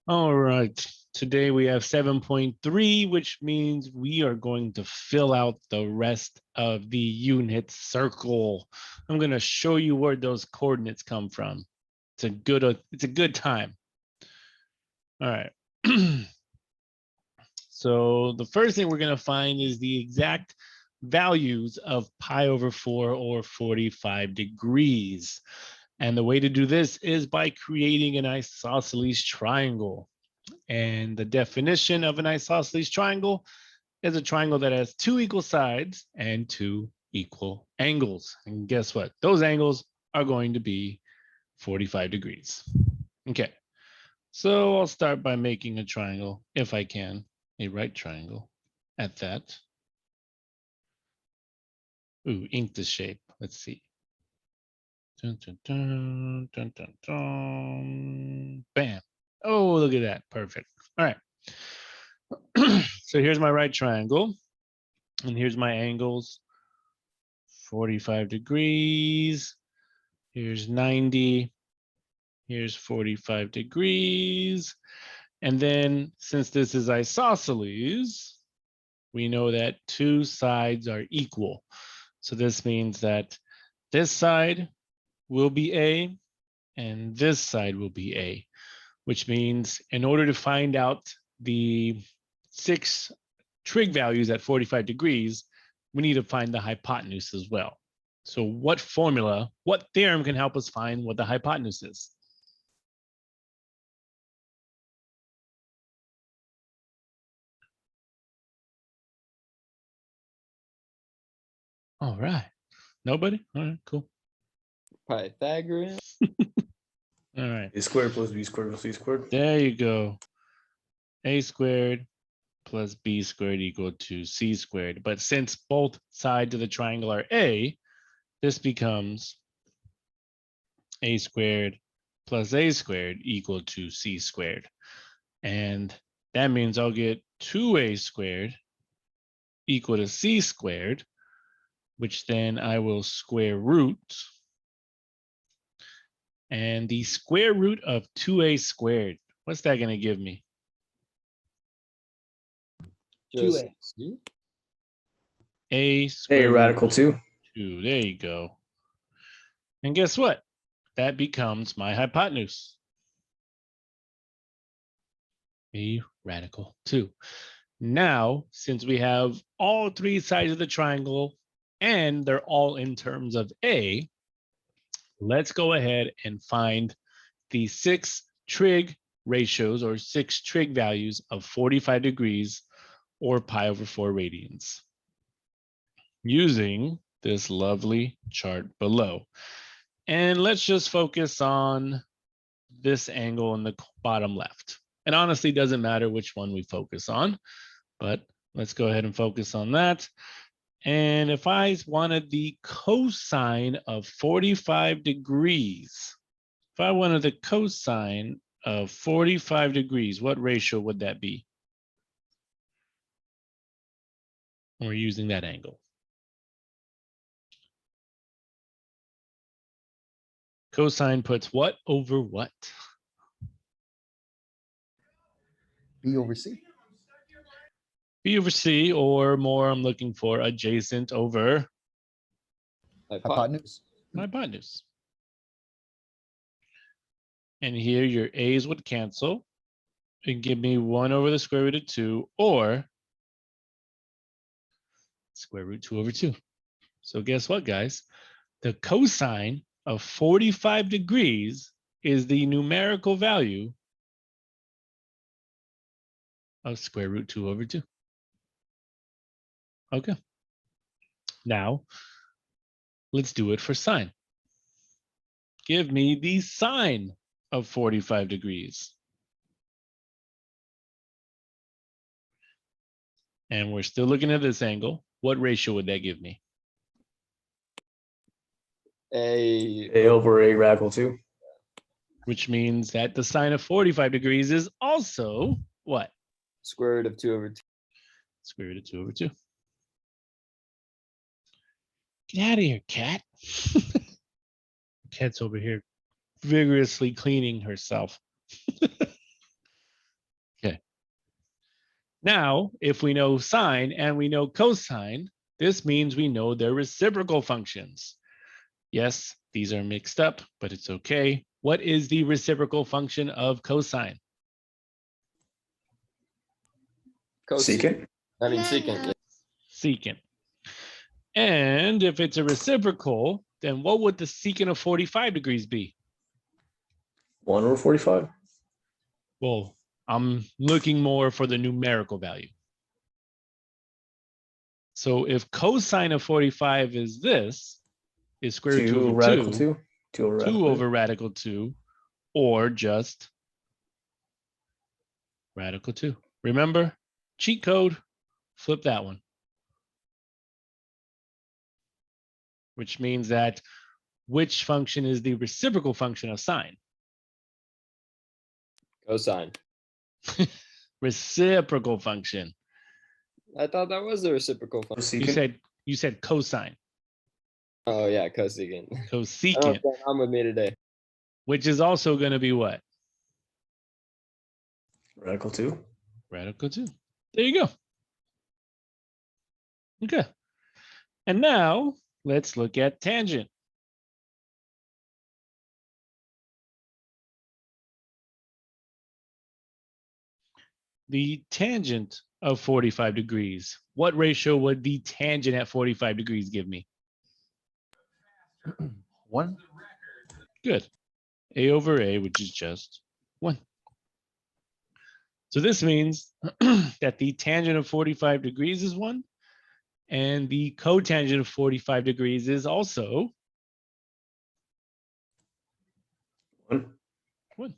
All right, today we have 7.3, which means we are going to fill out the rest of the unit circle. I'm going to show you where those coordinates come from. It's a good time. All right. So the first thing we're going to find is the exact values of pi over 4 or 45 degrees. And the way to do this is by creating an isosceles triangle. And the definition of an isosceles triangle is a triangle that has two equal sides and two equal angles. And guess what? Those angles are going to be 45 degrees. Okay, so I'll start by making a triangle, if I can, a right triangle at that. Ooh, ink the shape. Let's see. Dun, dun, dun, dun, dun, dun. Bam. Oh, look at that. Perfect. All right. So here's my right triangle. And here's my angles. 45 degrees. Here's 90. Here's 45 degrees. And then since this is isosceles, we know that two sides are equal. So this means that this side will be A and this side will be A, which means in order to find out the 6 trig values at 45 degrees, we need to find the hypotenuse as well. So what formula, what theorem can help us find what the hypotenuse is? All right. Nobody? All right, cool. Pythagorean. All right. A squared plus B squared plus C squared. There you go. A squared plus B squared equal to C squared. But since both sides of the triangle are A, this becomes A squared plus A squared equal to C squared. And that means I'll get 2A squared equal to C squared, which then I will square root. And the square root of 2A squared, what's that going to give me? 2A. A square A radical 2. 2. There you go. And guess what? That becomes my hypotenuse. A radical 2. Now, since we have all three sides of the triangle and they're all in terms of A, let's go ahead and find the 6 trig ratios or 6 trig values of 45 degrees or pi over 4 radians using this lovely chart below. And let's just focus on this angle in the bottom left. It honestly doesn't matter which one we focus on, but let's go ahead and focus on that. And if I wanted the cosine of 45 degrees, if I wanted the cosine of 45 degrees, what ratio would that be? We're using that angle. Cosine puts what over what? B over C. B over C, or more, I'm looking for adjacent over Hypotenuse. hypotenuse. And here your A's would cancel and give me 1 over the square root of 2 or square root 2 over 2. So guess what, guys? The cosine of 45 degrees is the numerical value of square root 2 over 2. Okay. Now, let's do it for sine. Give me the sine of 45 degrees. And we're still looking at this angle. What ratio would that give me? A over A radical 2. Which means that the sine of 45 degrees is also what? square root of 2 over 2. Square root of 2 over 2. Get out of here, cat. Cat's over here vigorously cleaning herself. Now, if we know sine and we know cosine, this means we know their reciprocal functions. Yes, these are mixed up, but it's okay. What is the reciprocal function of cosine? Secant. I mean, secant. Yeah. Secant. And if it's a reciprocal, then what would the secant of 45 degrees be? 1 over 45. Well, I'm looking more for the numerical value. So if cosine of 45 is this, is square root 2 2 over radical 2, 2. 2 over 2 radical over radical 2, or just radical 2. Remember, cheat code, flip that one. Which means that which function is the reciprocal function of sine? Cosine. Reciprocal function. I thought that was the reciprocal function. Secant. You said cosine. Oh yeah, cosecant. I don't know Cosecant, what's going on with me today. which is also going to be what? Radical 2. Radical 2. There you go. Okay. And now let's look at tangent. The tangent of 45 degrees. What ratio would the tangent at 45 degrees give me? 1. Good. A over A, which is just 1. So this means that the tangent of 45 degrees is 1, and the cotangent of 45 degrees is also 1. 1.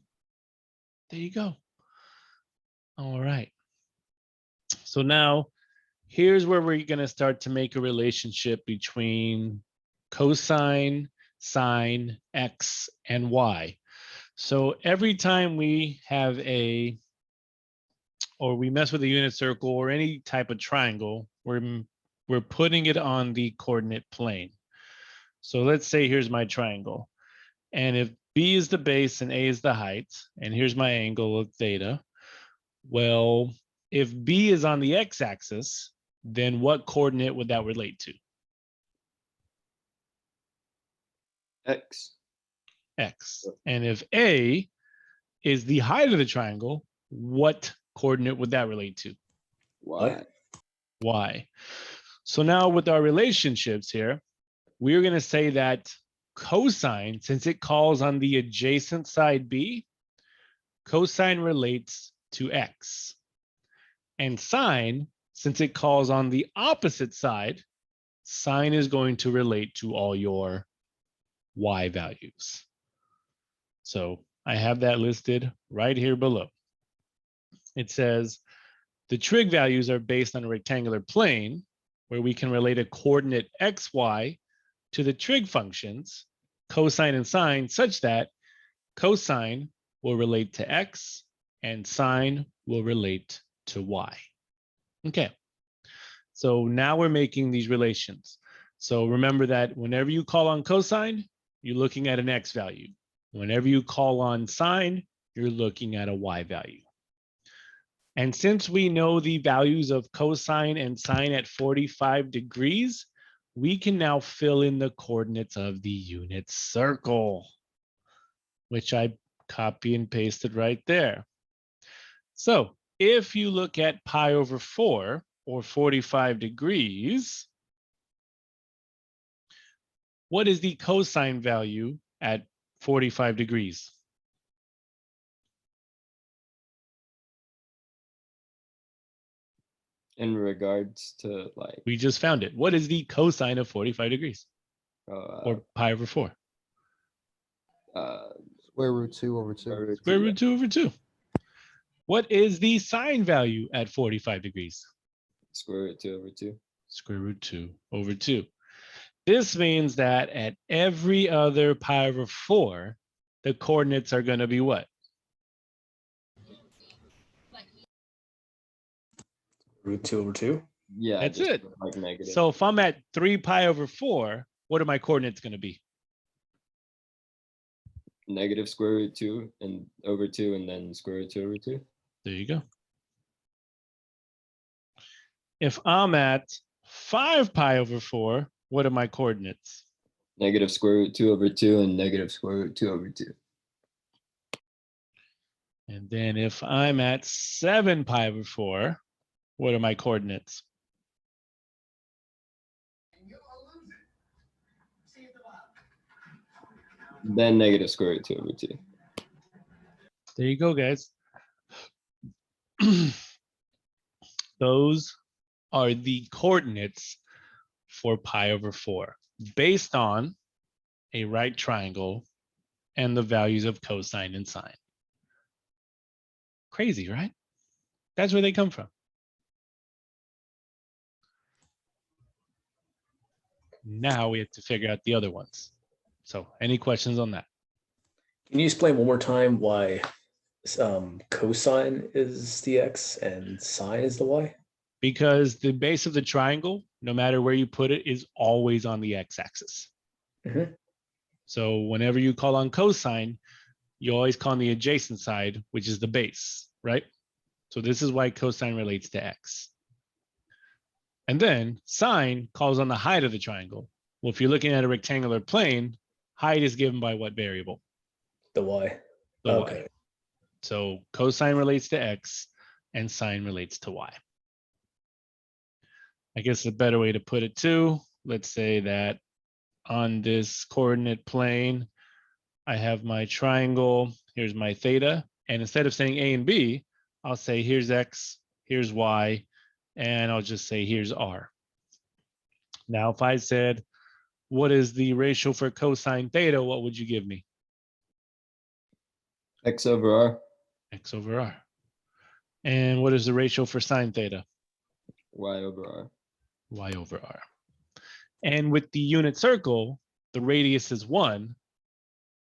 There you go. All right. So now here's where we're going to start to make a relationship between cosine, sine, x, and y. So every time we have or we mess with a unit circle or any type of triangle, we're putting it on the coordinate plane. So let's say here's my triangle. And if B is the base and A is the height, and here's my angle of theta, well, if B is on the x-axis, then what coordinate would that relate to? X. X. And if A is the height of the triangle, what coordinate would that relate to? Y. Y. So now with our relationships here, we're going to say that cosine, since it calls on the adjacent side B, cosine relates to X. And sine, since it calls on the opposite side, sine is going to relate to all your Y values. So I have that listed right here below. It says the trig values are based on a rectangular plane where we can relate a coordinate xy to the trig functions cosine and sine such that cosine will relate to x and sine will relate to y. Okay, so now we're making these relations. So remember that whenever you call on cosine, you're looking at an x value. Whenever you call on sine, you're looking at a y value. And since we know the values of cosine and sine at 45 degrees, we can now fill in the coordinates of the unit circle, which I copy and pasted right there. So if you look at pi over 4 or 45 degrees, what is the cosine value at 45 degrees? In regards to like We just found it. What is the cosine of 45 degrees or pi over 4? Square root 2 over 2. Square root 2 over 2. What is the sine value at 45 degrees? Square root 2 over 2. Square root 2 over 2. This means that at every other pi over 4, the coordinates are going to be what? Root 2 over 2. Yeah, That's just it. like negative. So if I'm at 3 pi over 4, what are my coordinates going to be? Negative square root 2 and over 2 and then square root 2 over 2. There you go. If I'm at 5 pi over 4, what are my coordinates? Negative square root 2 over 2 and negative square root 2 over 2. And then if I'm at 7 pi over 4, what are my coordinates? Then negative square root 2 over 2. There you go, guys. Those are the coordinates for pi over 4 based on a right triangle and the values of cosine and sine. Crazy, right? That's where they come from. Now we have to figure out the other ones. So any questions on that? Can you explain one more time why cosine is the x and sine is the y? Because the base of the triangle, no matter where you put it, is always on the x-axis. Mhm. So whenever you call on cosine, you always call on the adjacent side, which is the base, right? So this is why cosine relates to x. And then sine calls on the height of the triangle. Well, if you're looking at a rectangular plane, height is given by what variable? The y. The Okay. y. So cosine relates to x and sine relates to y. I guess a better way to put it too, let's say that on this coordinate plane, I have my triangle, here's my theta, and instead of saying A and B, I'll say here's X, here's Y, and I'll just say here's R. Now, if I said, what is the ratio for cosine theta, what would you give me? X over R, X over R. And what is the ratio for sine theta? Y over R. Y over R. And with the unit circle, the radius is 1.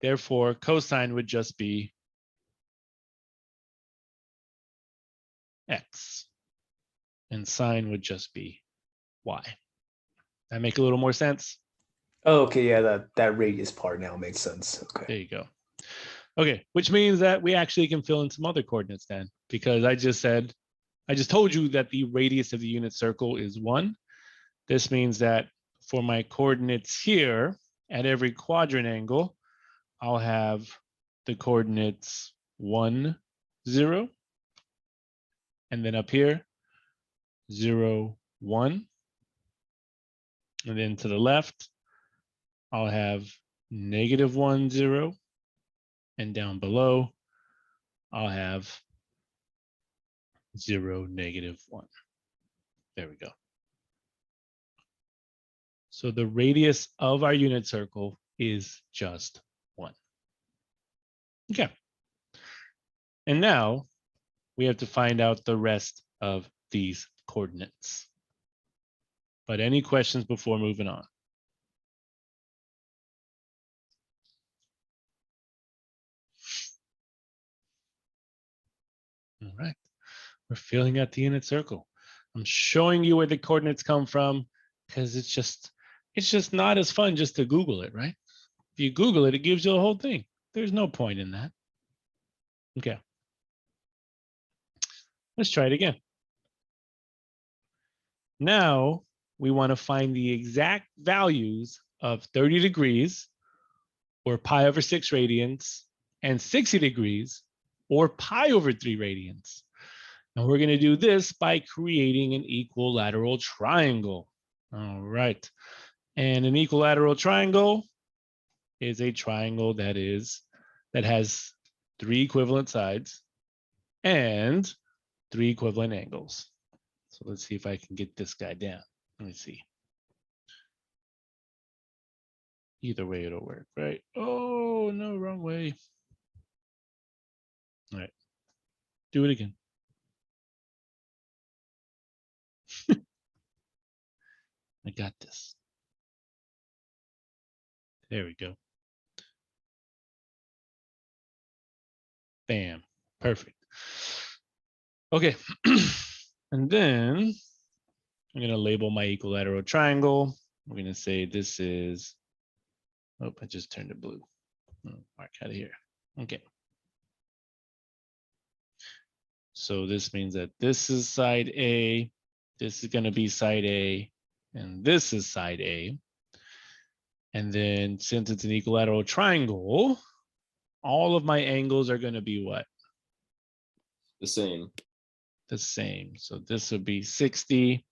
Therefore, cosine would just be X. And sine would just be Y. That make a little more sense? Oh, okay, yeah, that radius part now makes sense. Okay. There you go. Okay, which means that we actually can fill in some other coordinates then, because I just told you that the radius of the unit circle is 1. This means that for my coordinates here, at every quadrant angle, I'll have the coordinates 1, 0. And then up here, 0, 1. And then to the left, I'll have -1, 0. And down below, I'll have 0, -1. There we go. So the radius of our unit circle is just 1. Okay. And now we have to find out the rest of these coordinates. But any questions before moving on? All right. We're filling out the unit circle. I'm showing you where the coordinates come from because it's just not as fun just to Google it, right? If you Google it, it gives you the whole thing. There's no point in that. Okay. Let's try it again. Now we want to find the exact values of 30 degrees or pi over 6 radians and 60 degrees or pi over 3 radians. And we're going to do this by creating an equilateral triangle. All right. And an equilateral triangle is a triangle that has 3 equivalent sides and 3 equivalent angles. So let's see if I can get this guy down. Let me see. Either way, it'll work, right? Oh, no, wrong way. All right. Do it again. I got this. There we go. Bam. Perfect. Okay. And then I'm going to label my equilateral triangle. We're going to say this is, oh, I just turned it blue. Mark out of here. Okay. So this means that this is side A This is going to be side A, and this is side A. And then since it's an equilateral triangle, all of my angles are going to be what? The same. The same. So this would be 60,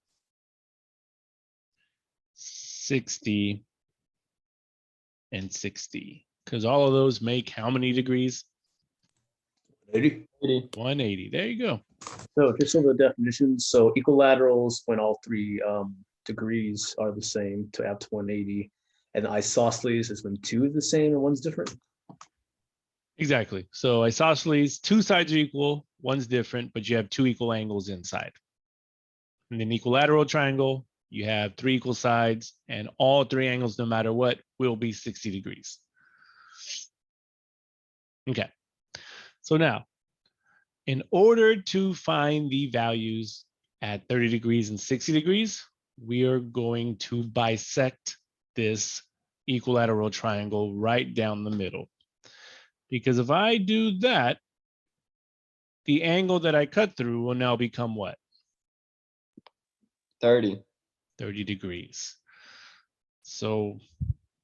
60, and 60. Because all of those make how many degrees? 80. 80. 180. There you go. So just so the definitions, so equilaterals when all three degrees are the same to add to 180, and isosceles is when two is the same and one's different. Exactly. So isosceles, two sides are equal, one's different, but you have two equal angles inside. In an equilateral triangle, you have three equal sides, and all three angles, no matter what, will be 60 degrees. Okay. So now, in order to find the values at 30 degrees and 60 degrees, we are going to bisect this equilateral triangle right down the middle. Because if I do that, the angle that I cut through will now become what? 30. 30 degrees. So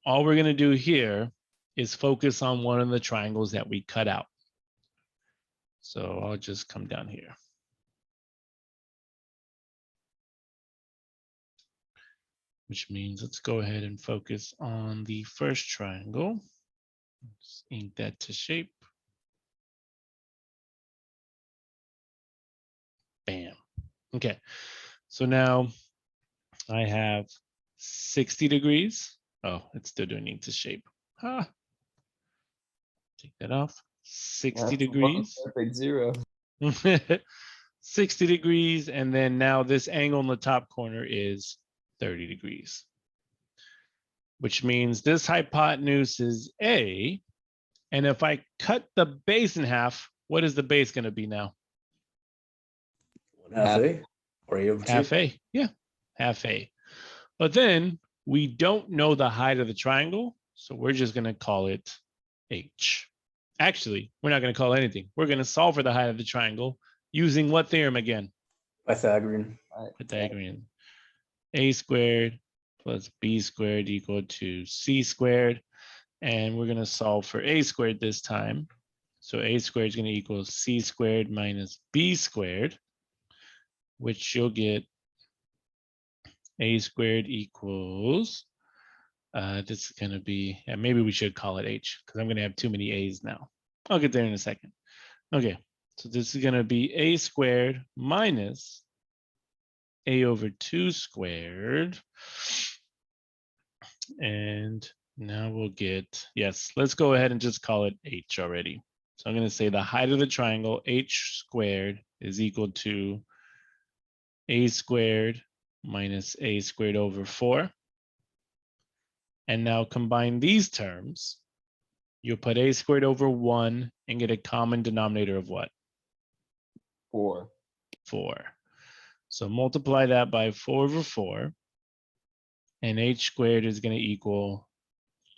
all we're going to do here is focus on one of the triangles that we cut out. So I'll just come down here. Which means let's go ahead and focus on the first triangle. Let's ink that to shape. Bam. Okay. So now I have 60 degrees. Oh, it's still doing ink to shape. Ah. Take that off. 60 That's one degrees. Perfect 0. 60 degrees. And then now this angle in the top corner is 30 degrees. Which means this hypotenuse is A. And if I cut the base in half, what is the base going to be now? 1/2 A or A over 2. Half A. Yeah, half A. But then we don't know the height of the triangle. So we're just going to call it H. Actually, we're not going to call it anything. We're going to solve for the height of the triangle using what theorem again? Pythagorean. Pythagorean. A squared plus B squared equal to C squared. And we're going to solve for A squared this time. So A squared is going to equal C squared minus B squared, which you'll get A squared equals, this is going to be, yeah, maybe we should call it H because I'm going to have too many A's now. I'll get there in a second. Okay, so this is going to be A squared minus A over 2 squared. And now we'll get, yes, let's go ahead and just call it H already. So I'm going to say the height of the triangle, H squared, is equal to A squared minus A squared over 4. And now combine these terms. You'll put A squared over 1 and get a common denominator of what? 4. 4. So multiply that by 4 over 4. And H squared is going to equal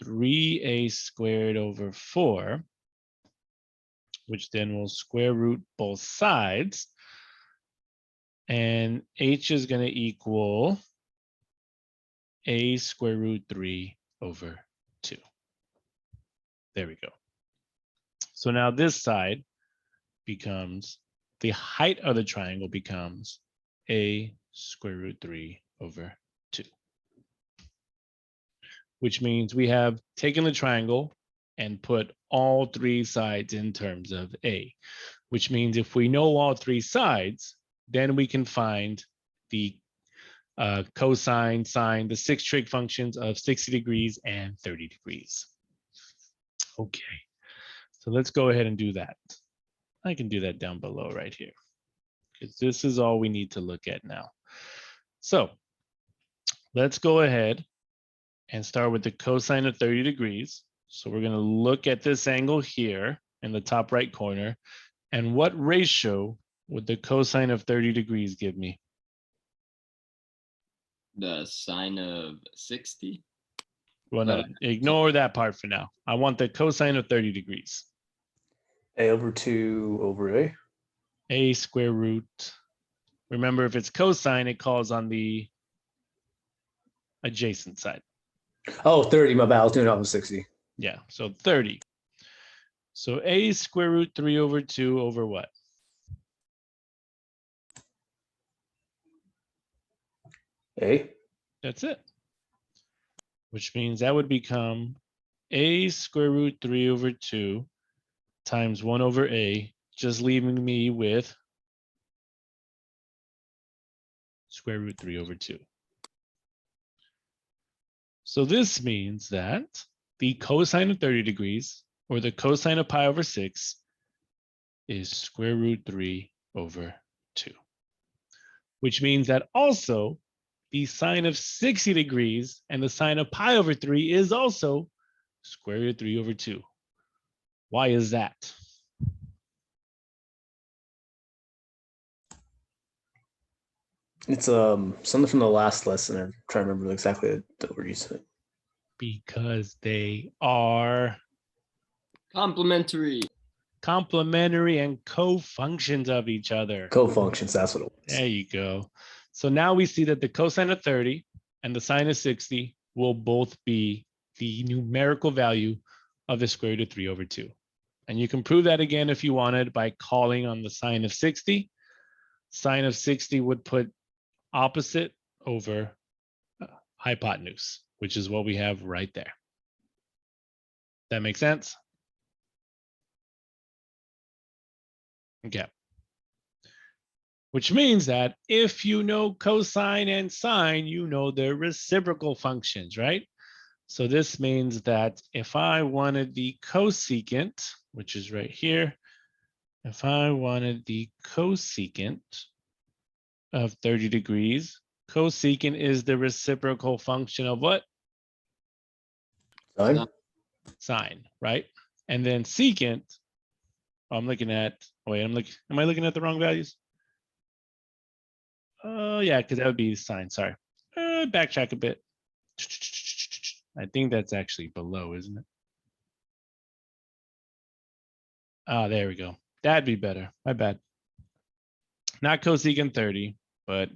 3A squared over 4, which then will square root both sides. And H is going to equal A square root 3 over 2. There we go. So now this side becomes, the height of the triangle becomes A square root 3 over 2. Which means we have taken the triangle and put all three sides in terms of A, which means if we know all three sides, then we can find the cosine, sine, the 6 trig functions of 60 degrees and 30 degrees. Okay, so let's go ahead and do that. I can do that down below right here, because this is all we need to look at now. So let's go ahead and start with the cosine of 30 degrees. So we're going to look at this angle here in the top right corner. And what ratio would the cosine of 30 degrees give me? The sine of 60. Well, no, ignore that part for now. I want the cosine of 30 degrees. A over 2 over A. A square root Remember, if it's cosine, it calls on the adjacent side. Oh, 30, my bad. I was doing it off of 60. Yeah, so 30. So a square root 3 over 2 over what? A. That's it. Which means that would become a square root 3 over 2 times 1 over a, just leaving me with square root 3 over 2. So this means that the cosine of 30 degrees, or the cosine of pi over 6, is square root 3 over 2. Which means that also the sine of 60 degrees and the sine of pi over 3 is also square root 3 over 2. Why is that? It's something from the last lesson. I'm trying to remember exactly the word you said. Because they are Complementary. complementary and co-functions of each other. Co-functions, that's what it was. There you go. So now we see that the cosine of 30 and the sine of 60 will both be the numerical value of the square root of 3 over 2. And you can prove that again if you wanted by calling on the sine of 60. Sine of 60 would put opposite over hypotenuse, which is what we have right there. That makes sense? Okay. Which means that if you know cosine and sine, you know their reciprocal functions, right? So this means that if I wanted the cosecant, which is right here, if I wanted the cosecant of 30 degrees, cosecant is the reciprocal function of what? Sine? Sine, right? And then secant, I'm looking at, wait, am I looking at the wrong values? Oh yeah, because that would be sine, sorry. Backtrack a bit. I think that's actually below, isn't it? Ah, there we go. That'd be better, my bad. Not cosecant 30, but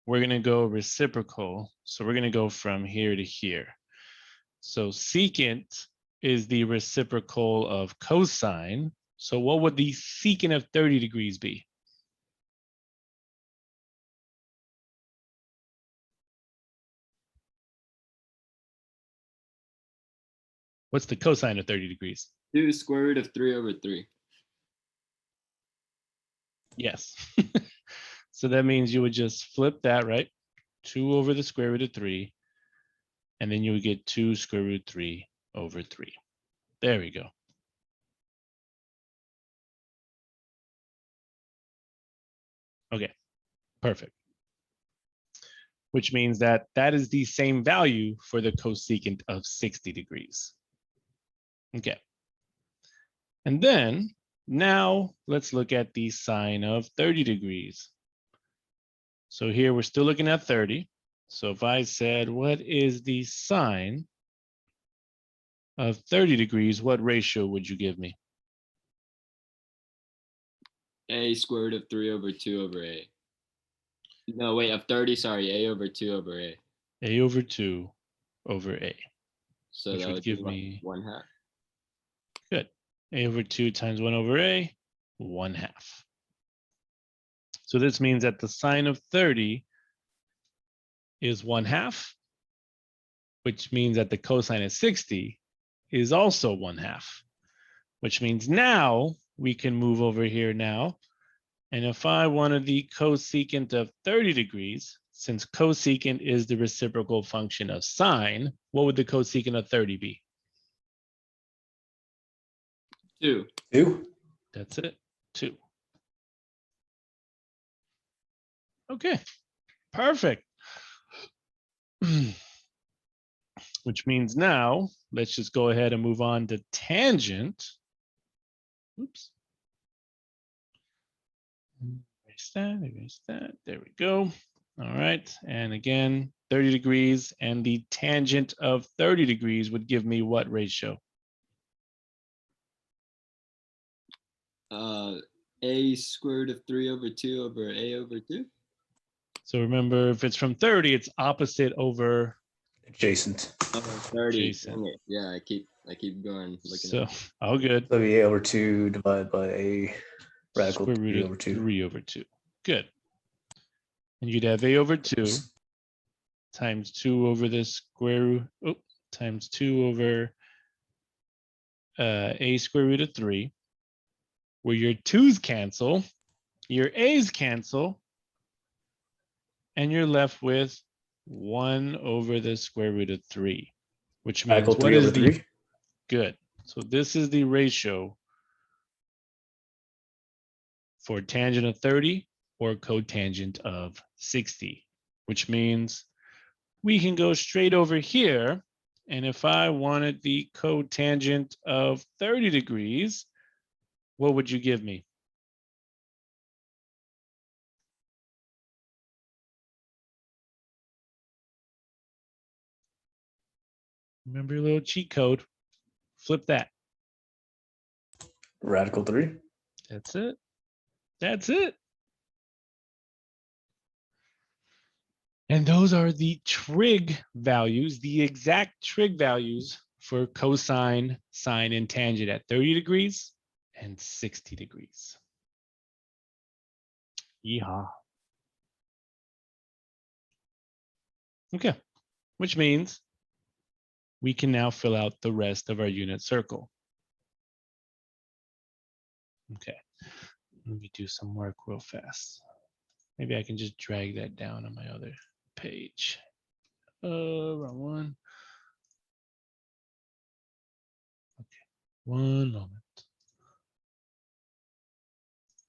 we're gonna go reciprocal. So we're gonna go from here to here. So secant is the reciprocal of cosine. So what would the secant of 30 degrees be? What's the cosine of 30 degrees? 2 square root of 3 over 3. Yes. So that means you would just flip that, right? 2 over the square root of 3. And then you would get 2 square root 3 over 3. There we go. Okay, perfect. Which means that that is the same value for the cosecant of 60 degrees. Okay. And then now let's look at the sine of 30 degrees. So here we're still looking at 30. So if I said, what is the sine of 30 degrees, what ratio would you give me? A square root of 3 over 2 over a. No, wait, of 30, sorry, a over 2 over a. A over 2 over a. So Which that would would give be me 1/2. good. A over 2 times 1 over a, 1/2. So this means that the sine of 30 is 1/2, which means that the cosine of 60 is also 1/2, which means now we can move over here now. And if I wanted the cosecant of 30 degrees, since cosecant is the reciprocal function of sine, what would the cosecant of 30 be? 2. 2? That's it, 2. Okay, perfect. Which means now, let's just go ahead and move on to tangent. Oops. Erase that, there we go. All right, and again, 30 degrees, and the tangent of 30 degrees would give me what ratio? a square root of 3 over 2 over a over 2? So remember, if it's from 30, it's opposite over. Adjacent. Oh, 30. Jason. Dang it. Yeah, I keep going looking So at all good. So a over 2 divided by a radical Square root 3 of over 2. 3 over 2. Good. And you'd have a over 2 times 2 over the square root, times 2 over a square root of 3, where your 2's cancel, your a's cancel, and you're left with 1 over the square root of 3, which means Radical what 3 over is the 3. good? So this is the ratio for tangent of 30 or cotangent of 60, which means we can go straight over here. And if I wanted the cotangent of 30 degrees, what would you give me? Remember your little cheat code. Flip that. Radical 3. That's it. That's it. And those are the trig values, the exact trig values for cosine, sine, and tangent at 30 degrees and 60 degrees. Yeehaw. Okay, which means we can now fill out the rest of our unit circle. Okay, let me do some work real fast. Maybe I can just drag that down on my other page. Wrong one. Okay, one moment.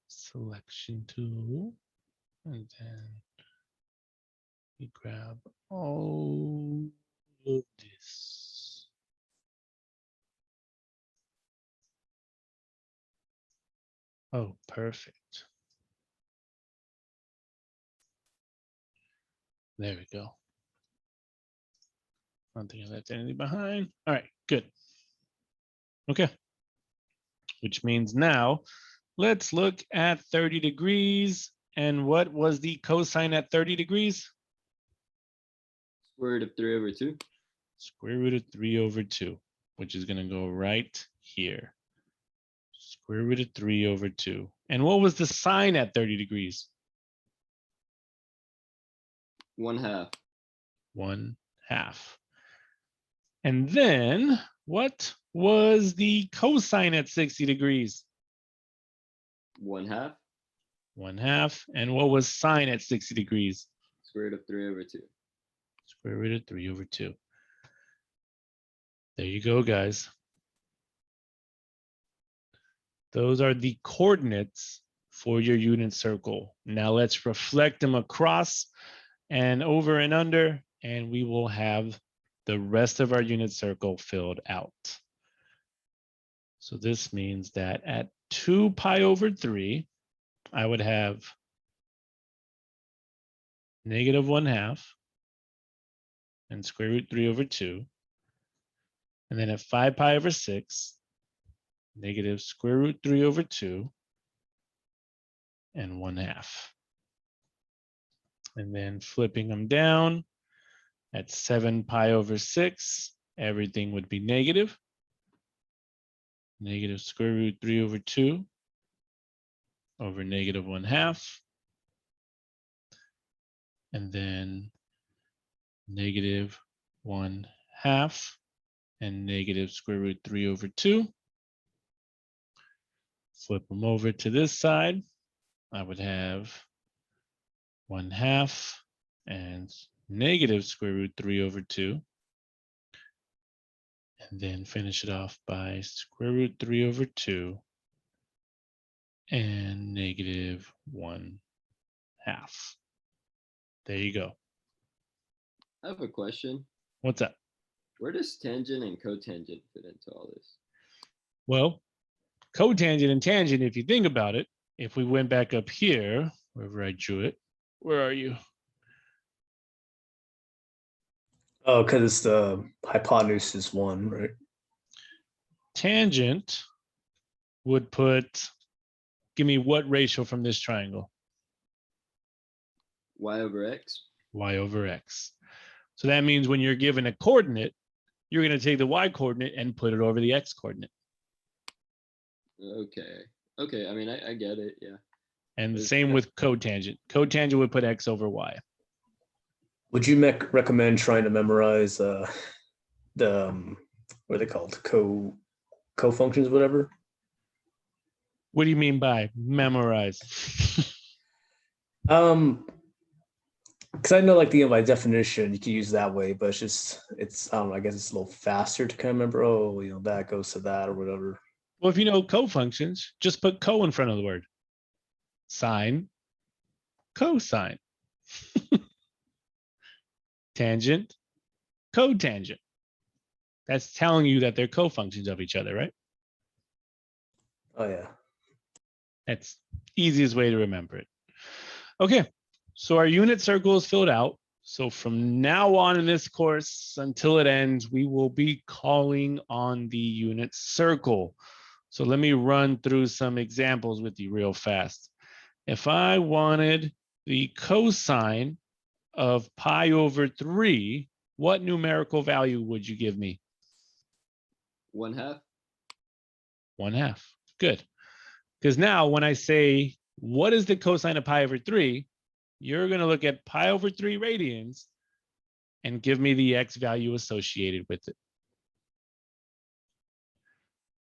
Selection tool, and then we grab all of this. Oh, perfect. There we go. I don't think I left anything behind. All right, good. Okay. Which means now let's look at 30 degrees. And what was the cosine at 30 degrees? square root of 3 over 2. Square root of 3 over 2, which is going to go right here. Square root of 3 over 2. And what was the sine at 30 degrees? 1/2. 1/2. And then what was the cosine at 60 degrees? 1/2. 1/2. And what was sine at 60 degrees? Square root of 3 over 2. Square root of 3 over 2. There you go, guys. Those are the coordinates for your unit circle. Now let's reflect them across and over and under, and we will have the rest of our unit circle filled out. So this means that at 2 pi over 3, I would have negative 1/2 and square root 3 over 2. And then at 5 pi over 6, negative square root 3 over 2 and 1/2. And then flipping them down at 7 pi over 6, everything would be negative. Negative square root 3 over 2 over negative 1/2. And then negative 1/2 and negative square root 3 over 2. Flip them over to this side. I would have 1/2 and negative square root 3 over 2. And then finish it off by square root 3 over 2 and negative 1/2. There you go. I have a question. What's up? Where does tangent and cotangent fit into all this? Well, cotangent and tangent, if you think about it, if we went back up here, wherever I drew it, where are you? Oh, because the hypotenuse is 1, right? Tangent would put give me what ratio from this triangle? Y over X. Y over X. So that means when you're given a coordinate, you're going to take the Y coordinate and put it over the X coordinate. Okay. Okay. I mean, I get it. Yeah. And Is- same with cotangent. Cotangent would put X over Y. Would you recommend trying to memorize the what are they called? Co-functions, whatever? What do you mean by memorize? Because I know, like, by definition, you can use that way, but it's I don't know, I guess it's a little faster to kind of remember. Oh, that goes to that or whatever. Well, if you know co-functions, just put co in front of the word. Sine, cosine. Tangent, cotangent. That's telling you that they're co-functions of each other, right? Oh yeah. That's easiest way to remember it. Okay, so our unit circle is filled out. So from now on in this course until it ends, we will be calling on the unit circle. So let me run through some examples with you real fast. If I wanted the cosine of pi over 3, what numerical value would you give me? 1/2. 1/2. Good. Because now when I say, what is the cosine of pi over 3? You're going to look at pi over 3 radians and give me the X value associated with it.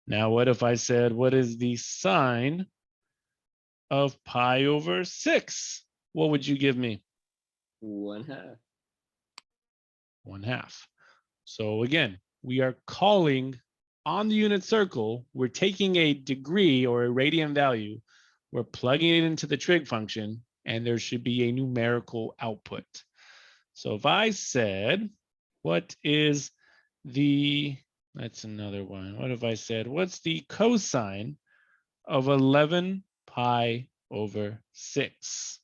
Now, what if I said, what is the sine of pi over 6? What would you give me? 1/2. 1/2. So again, we are calling on the unit circle. We're taking a degree or a radian value. We're plugging it into the trig function, and there should be a numerical output. So if I said, what is the, that's another one. What if I said, what's the cosine of 11 pi over 6?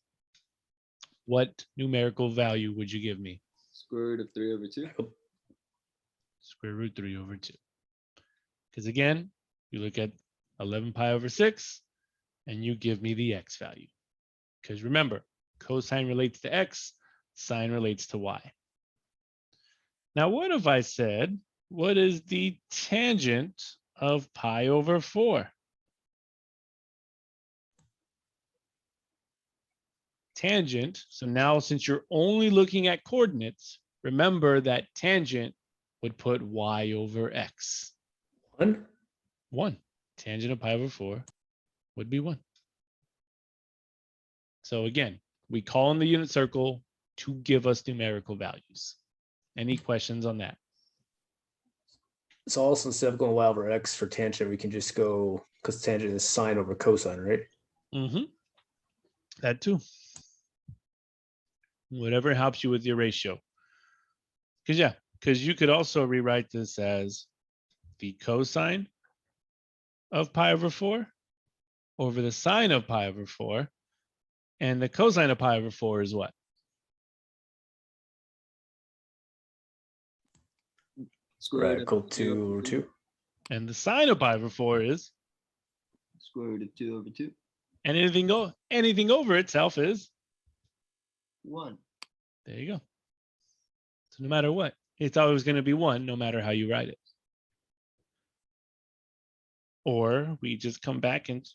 What numerical value would you give me? Square root of 3 over 2. Square root 3 over 2. Because again, you look at 11 pi over 6, and you give me the X value. Because remember, cosine relates to X, sine relates to Y. Now, what if I said, what is the tangent of pi over 4? Tangent, so now since you're only looking at coordinates, remember that tangent would put Y over X. 1. 1. Tangent of pi over 4 would be 1. So again, we call in the unit circle to give us numerical values. Any questions on that? So also, instead of going Y over X for tangent, we can just go, because tangent is sine over cosine, right? Mm-hmm. That too. Whatever helps you with your ratio. Because you could also rewrite this as the cosine of pi over 4 over the sine of pi over 4. And the cosine of pi over 4 is what? Square root of Radical 2 2 over 2. And the sine of pi over 4 is? Square root of 2 over 2. And anything over itself is? 1. There you go. So no matter what, it's always going to be 1, no matter how you write it. Or we just come back and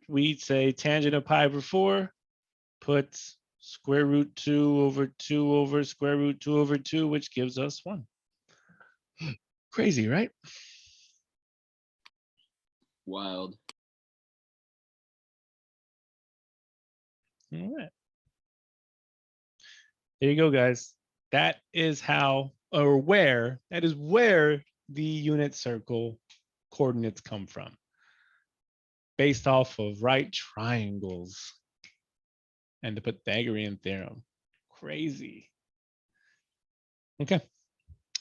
we say tangent of pi over 4, put square root 2 over 2 over square root 2 over 2, which gives us 1. Crazy, right? Wild. All right. There you go, guys. That is how, or where, that is where the unit circle coordinates come from, based off of right triangles and the Pythagorean theorem. Crazy. Okay.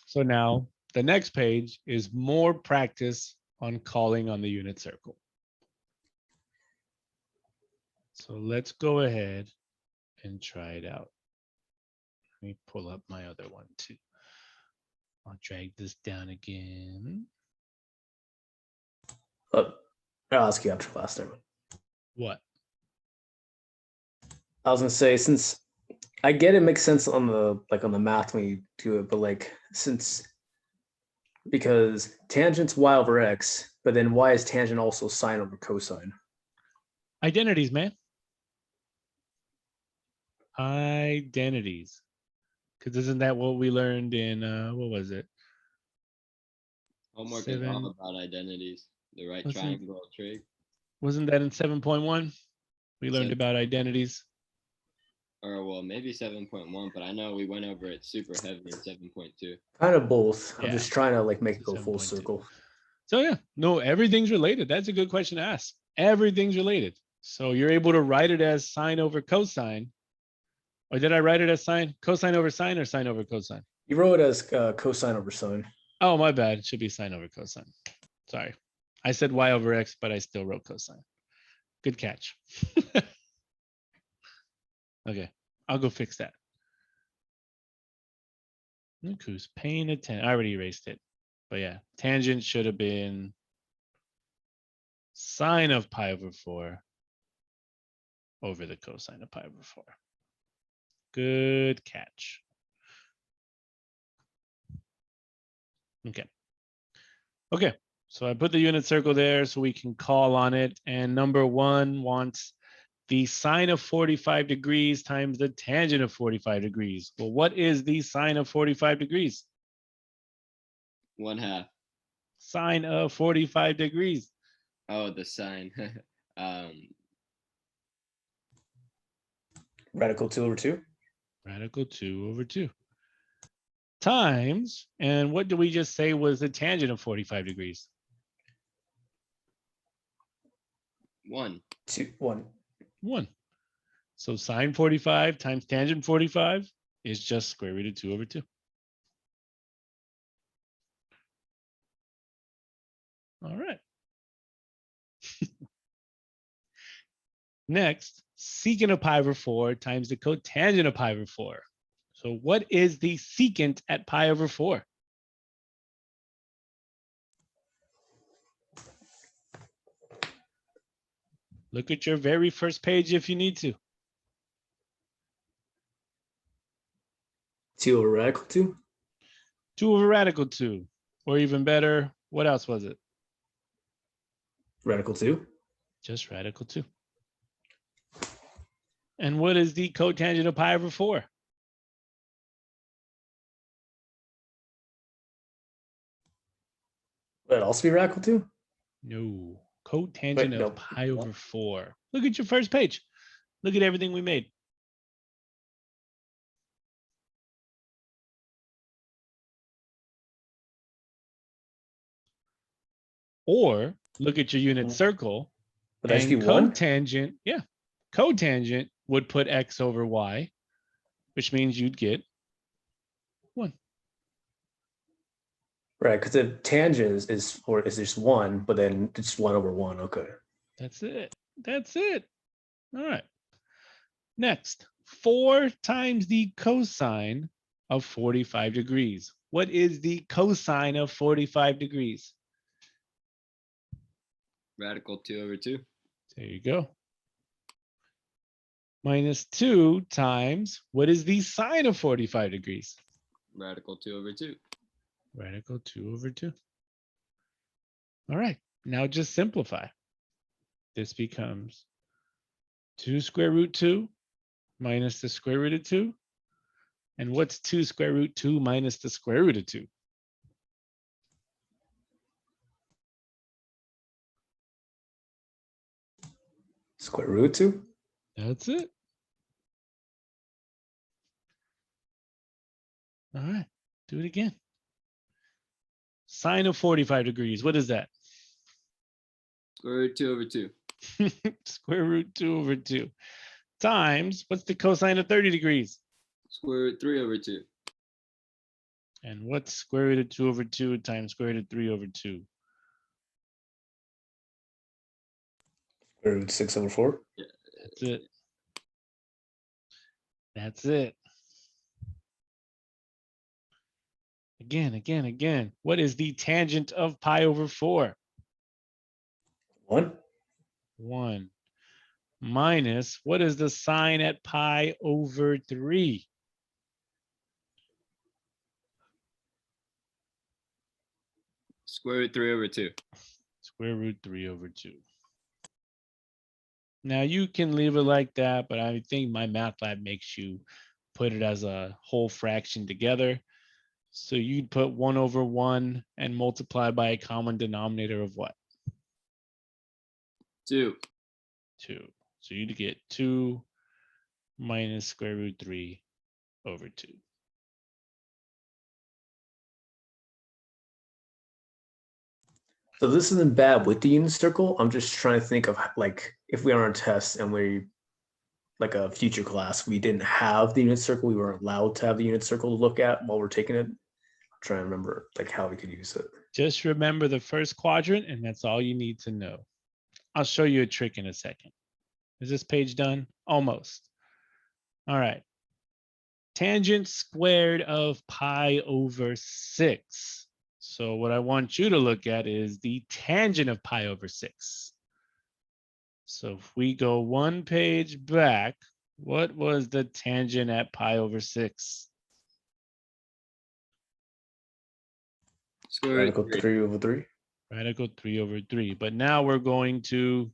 So now the next page is more practice on calling on the unit circle. So let's go ahead and try it out. Let me pull up my other one too. I'll drag this down again. I'll ask you after class. What? I was gonna say, since I get it makes sense on the math when you do it, but like because tangent's y over x, but then y is tangent also sine over cosine. Identities, man. Identities. Because isn't that what we learned in what was it? Homework is all Seven. about identities. The right Wasn't- triangle trig. Wasn't that in 7.1? We learned Seven. about identities. Or well, maybe 7.1, but I know we went over it super heavy in 7.2. Kind of both. I'm Yeah. just trying to like make it go full 7.2. circle. So yeah, no, everything's related. That's a good question to ask. Everything's related. So you're able to write it as sine over cosine. Or did I write it as sine? Cosine over sine or sine over cosine? You wrote it as cosine over sine. Oh, my bad. It should be sine over cosine. Sorry. I said y over x, but I still wrote cosine. Good catch. Okay, I'll go fix that. Look who's paying attention. I already erased it. But yeah, tangent should have been sine of pi over 4 over the cosine of pi over 4. Good catch. Okay. Okay, so I put the unit circle there so we can call on it. And number 1 wants the sine of 45 degrees times the tangent of 45 degrees. Well, what is the sine of 45 degrees? 1/2. Sine of 45 degrees. Oh, the sine. Radical 2 over 2. Radical 2 over 2. Times, and what do we just say was the tangent of 45 degrees? 1. 2, 1. 1. So sine 45 times tangent 45 is just square root of 2 over 2. All right. Next, secant of pi over 4 times the cotangent of pi over 4. So what is the secant at pi over 4? Look at your very first page if you need to. 2 over radical 2. 2 over radical 2. Or even better, what else was it? Radical 2. Just radical 2. And what is the cotangent of pi over 4? Would that also be radical 2? No. Cotangent Wait, of no. pi over 4. Look at your first page. Look at everything we made. Or look at your unit circle. Would that just be And 1? cotangent, yeah. Cotangent would put x over y, which means you'd get 1. Right, because the tangent is just 1, but then it's 1 over 1. Okay. That's it. That's it. All right. Next, 4 times the cosine of 45 degrees. What is the cosine of 45 degrees? Radical 2 over 2. There you go. Minus 2 times, what is the sine of 45 degrees? Radical 2 over 2. Radical 2 over 2. All right, now just simplify. This becomes 2 square root 2 minus the square root of 2. And what's 2 square root 2 minus the square root of 2? Square root 2? That's it. All right, do it again. Sine of 45 degrees, what is that? Square root 2 over 2. Square root 2 over 2 times, what's the cosine of 30 degrees? Square root 3 over 2. And what's square root of 2 over 2 times square root of 3 over 2? Square root 6 over 4? That's it. That's it. Again. What is the tangent of pi over 4? 1? 1. minus, what is the sine at pi over 3? Square root 3 over 2. Square root 3 over 2. Now you can leave it like that, but I think my math lab makes you put it as a whole fraction together. So you'd put 1 over 1 and multiply by a common denominator of what? 2. 2. So you'd get 2 minus square root 3 over 2. So this isn't bad with the unit circle. I'm just trying to think of like if we are on a test and we like a future class, we didn't have the unit circle, we weren't allowed to have the unit circle to look at while we're taking it. I'm trying to remember like how we could use it. Just remember the first quadrant, and that's all you need to know. I'll show you a trick in a second. Is this page done? Almost. All right. Tangent squared of pi over 6. So what I want you to look at is the tangent of pi over 6. So if we go one page back, what was the tangent at pi over 6? Square root Radical 3. 3 over 3. Radical 3 over 3. But now we're going to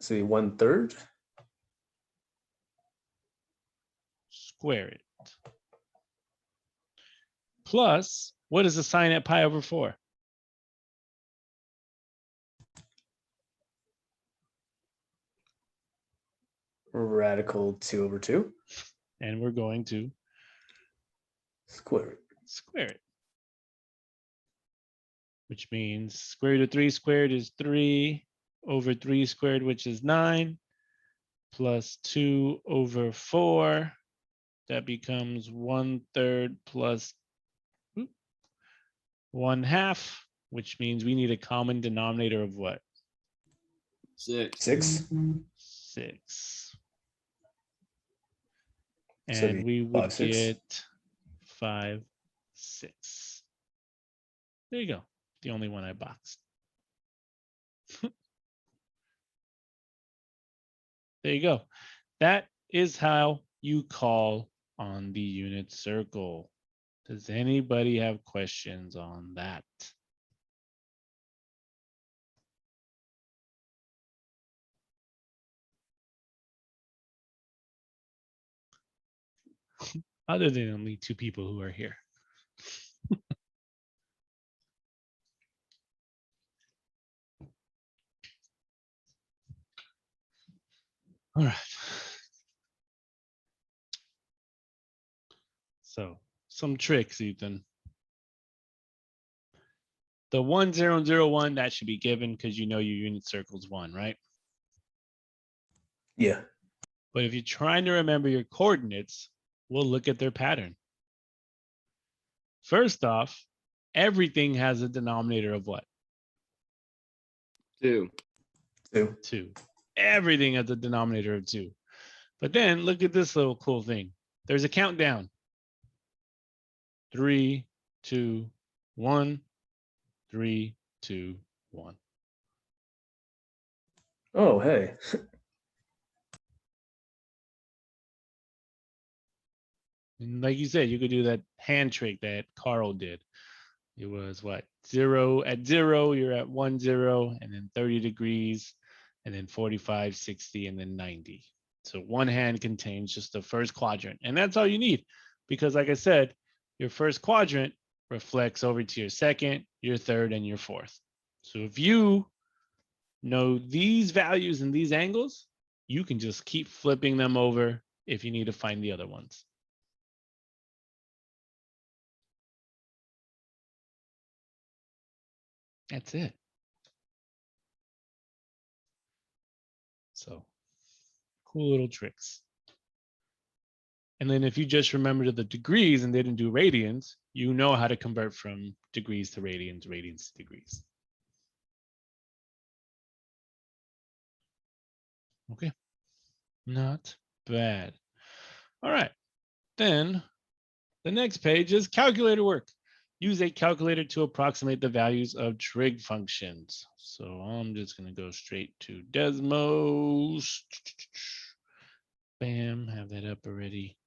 Say 1/3. square it. Plus, what is the sine at pi over 4? Radical 2 over 2. And we're going to Square it. square it. Which means square root of 3 squared is 3 over 3 squared, which is 9, plus 2 over 4. That becomes 1/3 plus 1/2, which means we need a common denominator of what? 6. 6. 6. So And we would 5, 6. get 5, 6. There you go. The only one I boxed. There you go. That is how you call on the unit circle. Does anybody have questions on that? Other than only 2 people who are here. All right. So some tricks, Ethan. The 1, 0, 0, 1, that should be given because you know your unit circle is 1, right? Yeah. But if you're trying to remember your coordinates, we'll look at their pattern. First off, everything has a denominator of what? 2. 2. 2. Everything has a denominator of 2. But then look at this little cool thing. There's a countdown. 3, 2, 1, 3, 2, 1. Oh, hey. And like you said, you could do that hand trick that Carl did. It was what? 0 at 0, you're at 1, 0, and then 30 degrees, and then 45, 60, and then 90. So one hand contains just the first quadrant. And that's all you need. Because like I said, your first quadrant reflects over to your second, your third, and your fourth. So if you know these values and these angles, you can just keep flipping them over if you need to find the other ones. That's it. So cool little tricks. And then if you just remember the degrees and didn't do radians, you know how to convert from degrees to radians, radians to degrees. Okay, not bad. All right, then the next page is calculator work. Use a calculator to approximate the values of trig functions. So I'm just going to go straight to Desmos. Bam, have that up already.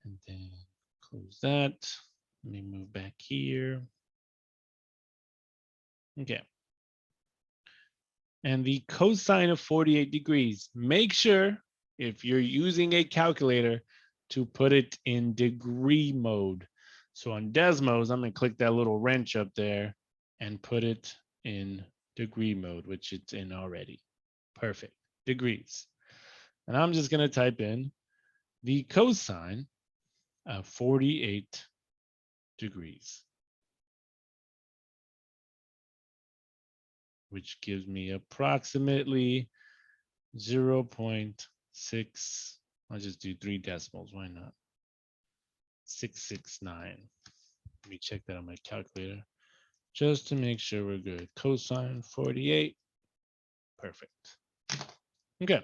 And then close that. Let me move back here. Okay. And the cosine of 48 degrees. Make sure if you're using a calculator to put it in degree mode. So on Desmos, I'm going to click that little wrench up there and put it in degree mode, which it's in already. Perfect. Degrees. And I'm just going to type in the cosine of 48 degrees, which gives me approximately 0.6. I'll just do 3 decimals. Why not? 669. Let me check that on my calculator just to make sure we're good. Cosine 48. Perfect. Okay.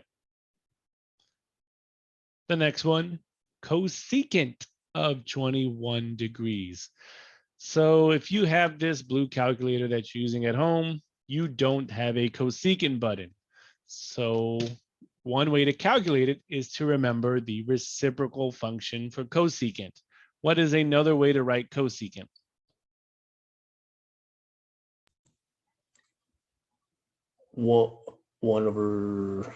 The next one, cosecant of 21 degrees. So if you have this blue calculator that you're using at home, you don't have a cosecant button. So one way to calculate it is to remember the reciprocal function for cosecant. What is another way to write cosecant? Well, 1 over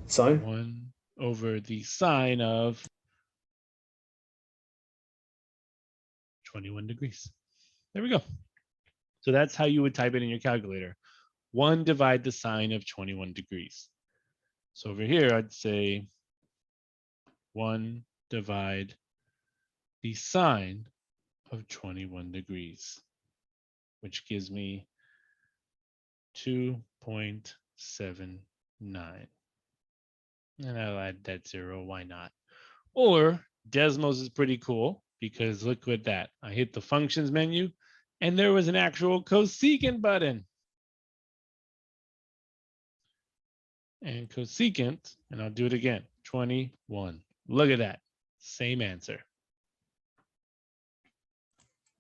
sine. 1 over the sine of 21 degrees. There we go. So that's how you would type it in your calculator. 1 divide the sine of 21 degrees. So over here, I'd say 1 divide the sine of 21 degrees, which gives me 2.79. And I'll add that 0, why not? Or Desmos is pretty cool because look at that. I hit the functions menu and there was an actual cosecant button. And cosecant, and I'll do it again, 21. Look at that, same answer.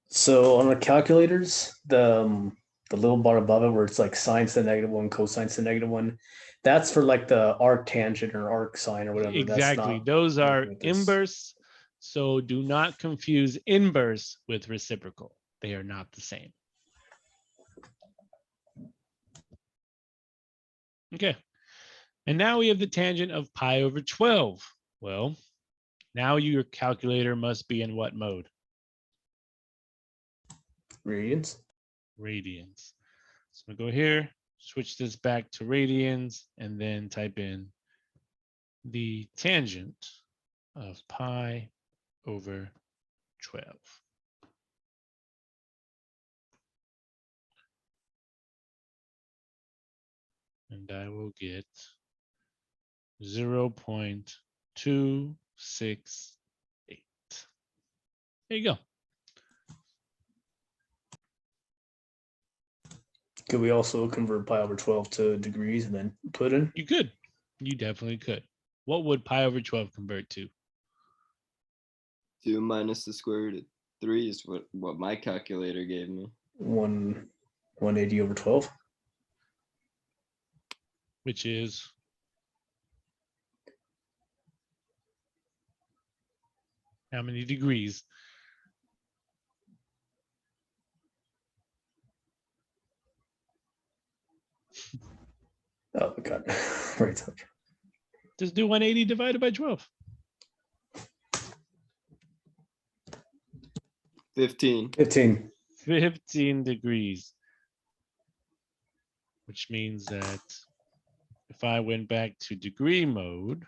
So on our calculators, the little bar above it where it's like sine to the -1, cosine to the -1, that's for like the arc tangent or arc sine or whatever. Exactly, That's those not are with this. inverse. So do not confuse inverse with reciprocal. They are not the same. Okay. And now we have the tangent of pi over 12. Well, now your calculator must be in what mode? Radians. Radians. So I'm gonna go here, switch this back to radians, and then type in the tangent of pi over 12. And I will get 0.268. There you go. Could we also convert pi over 12 to degrees and then put in? You could. You definitely could. What would pi over 12 convert to? 2 minus the square root of 3 is what my calculator gave me. 180 over 12. Which is how many degrees? Oh my god. Right. Just do 180 divided by 12. 15. 15. 15 degrees. Which means that if I went back to degree mode,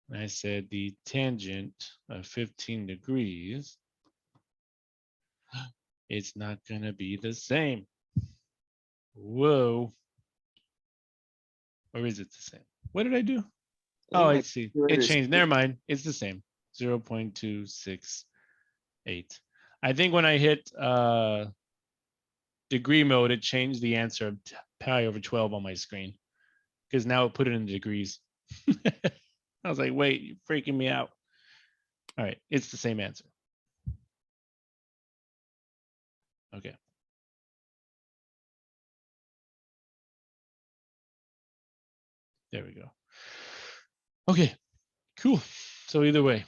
and I said the tangent of 15 degrees, it's not going to be the same. Whoa. Or is it the same? What did I do? Oh, I see. It changed. Never mind. It's the same. 0.268. I think when I hit degree mode, it changed the answer of pi over 12 on my screen because now it put it in degrees. I was like, wait, you're freaking me out. All right, it's the same answer. Okay. There we go. Okay, cool. So either way.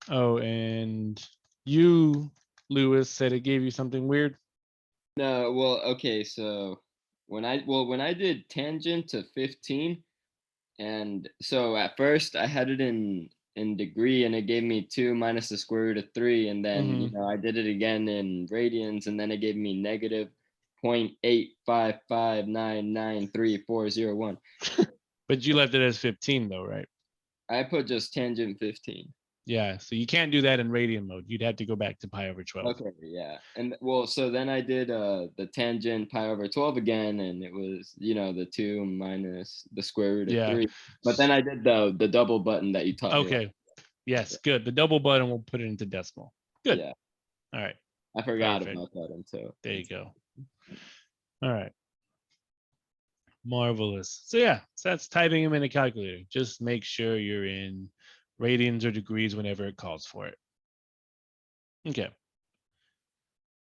Oh, and you, Lewis, said it gave you something weird. No, well, okay, so when I did tangent to 15, and so at first I had it in degree and it gave me 2 minus the square root of 3, and then I did it again in radians and then it gave me negative 0.855993401. But you left it as 15 though, right? I put just tangent 15. Yeah, so you can't do that in radian mode. You'd have to go back to pi over 12. Okay, yeah. And well, so then I did the tangent pi over 12 again, and it was, the 2 minus the square root of Yeah. 3. But then I did the double button that you taught me. Okay. Yes, good. The double button will put it into decimal. Good. Yeah. All right. I forgot Perfect. about that until. There you go. All right. Marvelous. So yeah, so that's typing them in a calculator. Just make sure you're in radians or degrees whenever it calls for it. Okay.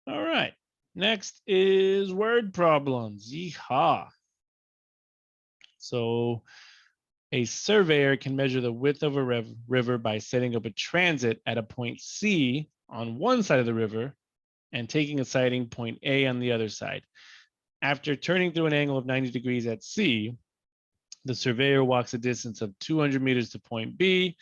All right. Next is word problems. Yeehaw. So a surveyor can measure the width of a river by setting up a transit at a point C on one side of the river and taking a sighting point A on the other side. After turning through an angle of 90 degrees at C, the surveyor walks a distance of 200 meters to point B.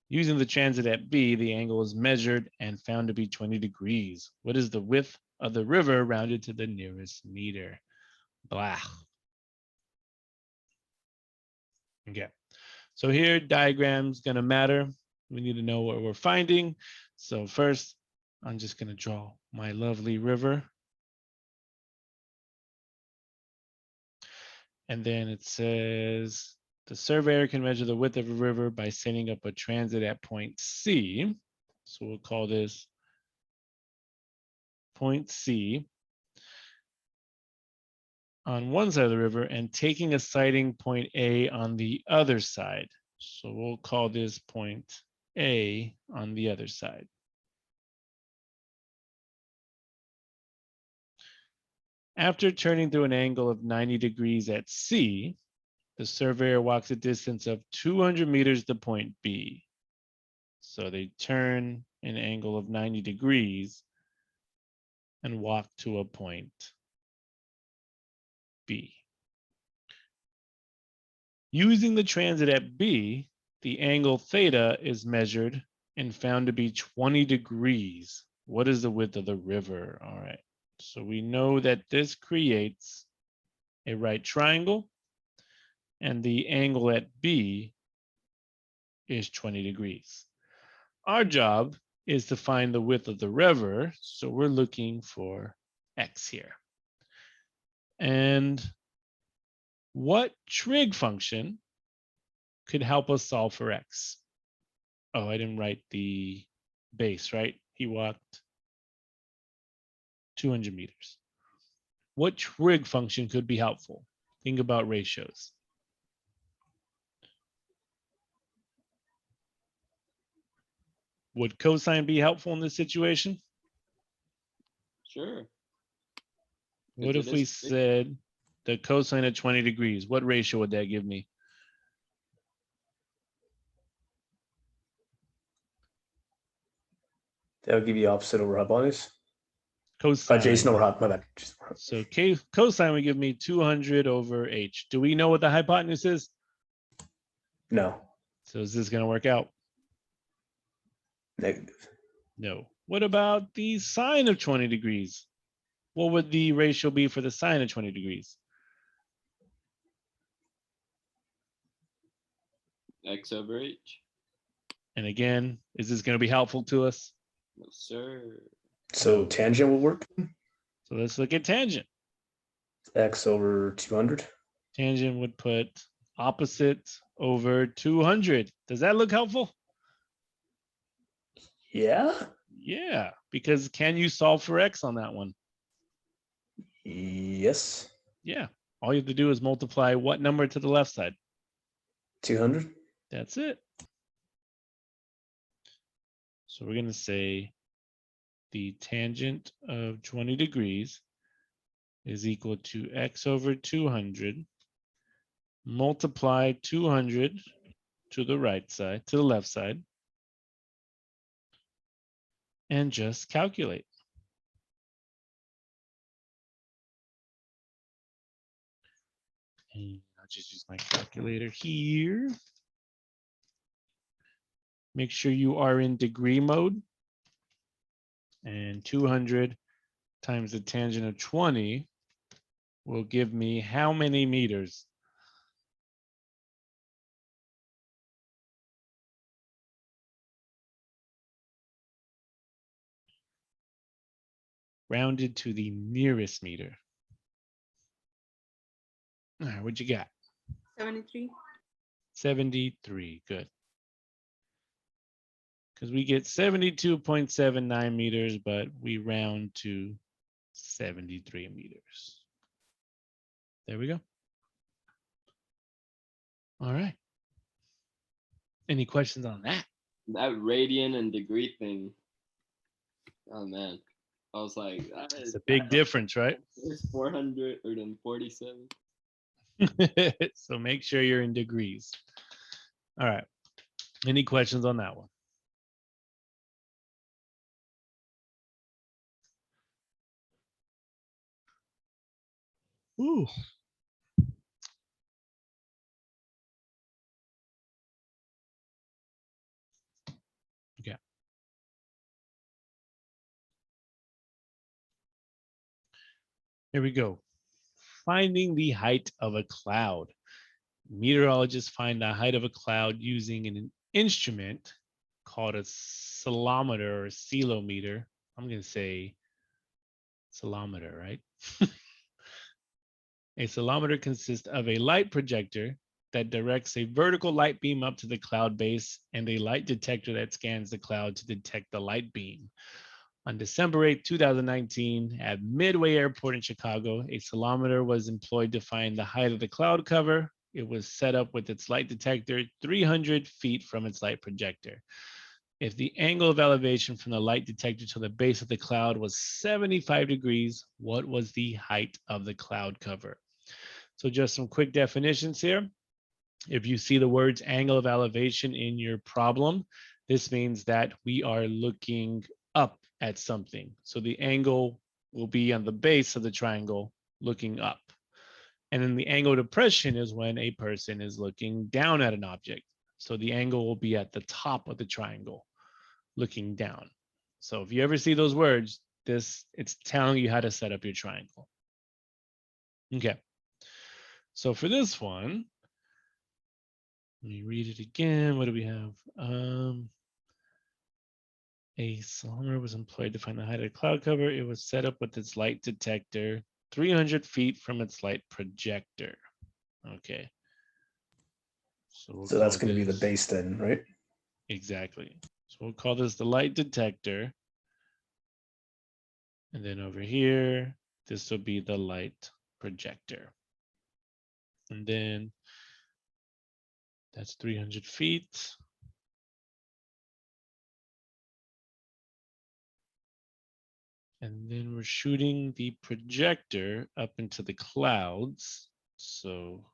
Using the transit at B, the angle is measured and found to be 20 degrees. What is the width of the river rounded to the nearest meter? Blah. Okay. So here, diagram's gonna matter. We need to know what we're finding. So first, I'm just gonna draw my lovely river. And then it says, the surveyor can measure the width of a river by setting up a transit at point C. So we'll call this point C on one side of the river and taking a sighting point A on the other side. So we'll call this point A on the other side. After turning through an angle of 90 degrees at C, the surveyor walks a distance of 200 meters to point B. So they turn an angle of 90 degrees and walk to a point B. Using the transit at B, the angle theta is measured and found to be 20 degrees. What is the width of the river? All right, so we know that this creates a right triangle and the angle at B is 20 degrees. Our job is to find the width of the river, so we're looking for X here. And what trig function could help us solve for X? Oh, I didn't write the base, right? He walked 200 meters. What trig function could be helpful? Think about ratios. Would cosine be helpful in this situation? Sure. What if we said the cosine at 20 degrees? What ratio would that give me? That would give you opposite over hypotenuse. Cosine. Jason over hypotenuse. My bad. So cosine would give me 200 over h. Do we know what the hypotenuse is? No. So is this going to work out? Negative. No. What about the sine of 20 degrees? What would the ratio be for the sine of 20 degrees? X over h. And again, is this going to be helpful to us? No, sir. So tangent will work. So let's look at tangent. X over 200. Tangent would put opposite over 200. Does that look helpful? Yeah. Yeah, because can you solve for X on that one? Yes. Yeah, all you have to do is multiply what number to the left side? 200. That's it. So we're going to say the tangent of 20 degrees is equal to x over 200 multiply 200 to the right side, to the left side, and just calculate. And I'll just use my calculator here. Make sure you are in degree mode. And 200 times the tangent of 20 will give me how many meters? Rounded to the nearest meter. All right, what you got? 73. 73, good. Because we get 72.79 meters, but we round to 73 meters. There we go. All right. Any questions on that? That radian and degree thing. Oh man, I was like, It's a big difference, right? It's 447. So make sure you're in degrees. All right. Any questions on that one? Ooh. Okay. Here we go. Finding the height of a cloud. Meteorologists find the height of a cloud using an instrument called a ceilometer or ceilometer. I'm going to say ceilometer, right? A ceilometer consists of a light projector that directs a vertical light beam up to the cloud base and a light detector that scans the cloud to detect the light beam. On December 8, 2019, at Midway Airport in Chicago, a ceilometer was employed to find the height of the cloud cover. It was set up with its light detector 300 feet from its light projector. If the angle of elevation from the light detector to the base of the cloud was 75 degrees, what was the height of the cloud cover? So just some quick definitions here. If you see the words angle of elevation in your problem, this means that we are looking up at something. So the angle will be on the base of the triangle looking up. And then the angle of depression is when a person is looking down at an object. So the angle will be at the top of the triangle looking down. So if you ever see those words, it's telling you how to set up your triangle. Okay. So for this one, let me read it again. What do we have? A ceilometer was employed to find the height of the cloud cover. It was set up with its light detector 300 feet from its light projector. Okay. So that's going to be the base then, right? Exactly. So we'll call this the light detector. And then over here, this will be the light projector. And then that's 300 feet. And then we're shooting the projector up into the clouds. So,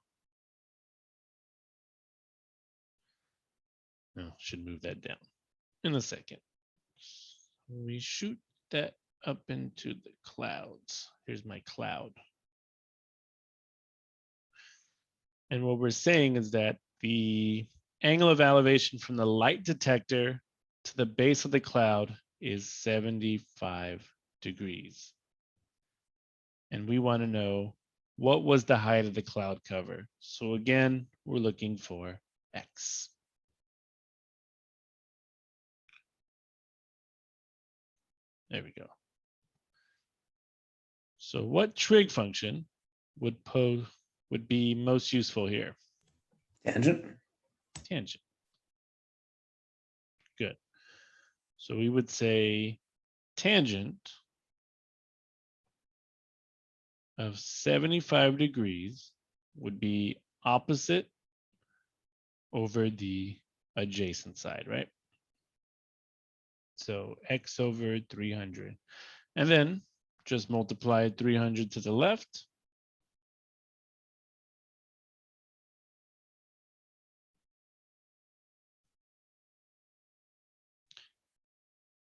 no, should move that down in a second. We shoot that up into the clouds. Here's my cloud. And what we're saying is that the angle of elevation from the light detector to the base of the cloud is 75 degrees. And we want to know what was the height of the cloud cover. So again, we're looking for X. There we go. So what trig function would be most useful here? Tangent. Tangent. Good. So we would say tangent of 75 degrees would be opposite over the adjacent side, right? So x over 300. And then just multiply 300 to the left.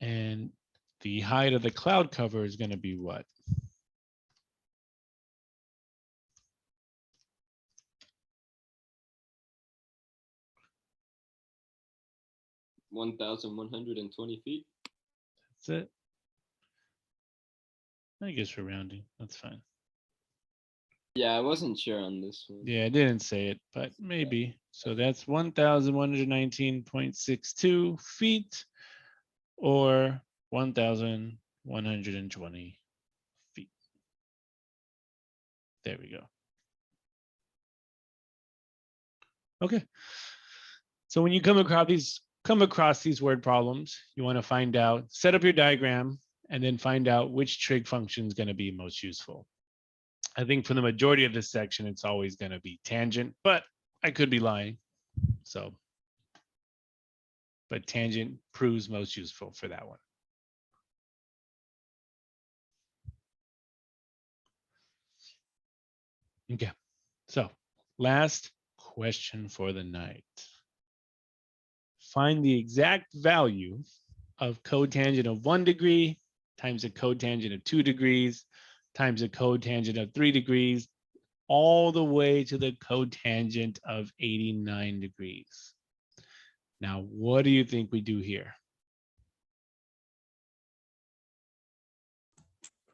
And the height of the cloud cover is going to be what? 1,120 feet. That's it. I guess we're rounding. That's fine. Yeah, I wasn't sure on this one. Yeah, I didn't say it, but maybe. So that's 1,119.62 feet or 1,120 feet. There we go. Okay. So when you come across these word problems, you want to find out, set up your diagram, and then find out which trig function is going to be most useful. I think for the majority of this section, it's always going to be tangent, but I could be lying. So, but tangent proves most useful for that one. Okay, so last question for the night. Find the exact value of cotangent of 1 degree times a cotangent of 2 degrees times a cotangent of 3 degrees, all the way to the cotangent of 89 degrees. Now, what do you think we do here?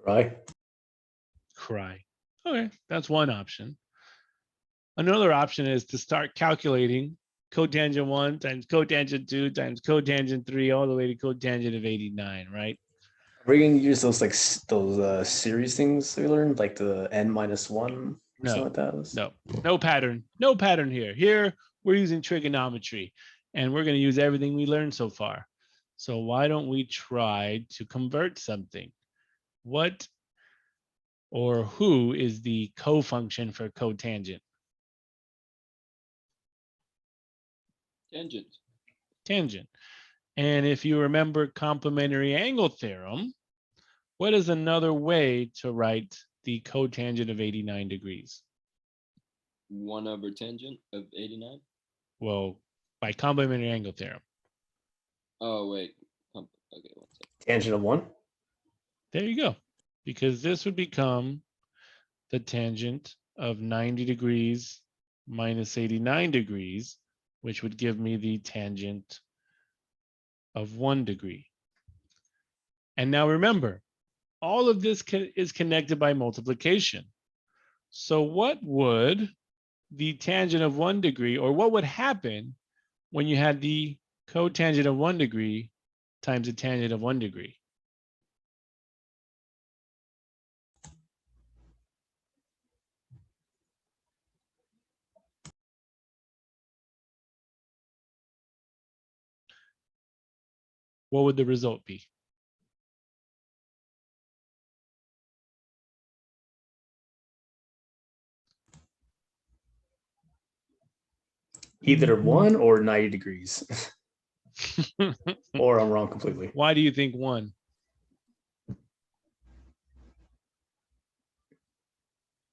Right. Cry. Okay, that's one option. Another option is to start calculating cotangent 1 times cotangent 2 times cotangent 3 all the way to cotangent of 89, right? Are we going to use those like those series things we learned, like the n-1, something like that? No pattern here. Here we're using trigonometry, and we're going to use everything we learned so far. So why don't we try to convert something? What or who is the cofunction for cotangent? Tangent. Tangent. And if you remember complementary angle theorem, what is another way to write the cotangent of 89 degrees? 1 over tangent of 89. Well, by complementary angle theorem. Oh, wait. Okay, 1 second. Tangent of 1? There you go. Because this would become the tangent of 90 degrees minus 89 degrees, which would give me the tangent of 1 degree. And now remember, all of this is connected by multiplication. So what would the tangent of 1 degree, or what would happen when you had the cotangent of 1 degree times the tangent of 1 degree? What would the result be? Either 1 or 90 degrees. Or I'm wrong completely. Why do you think 1?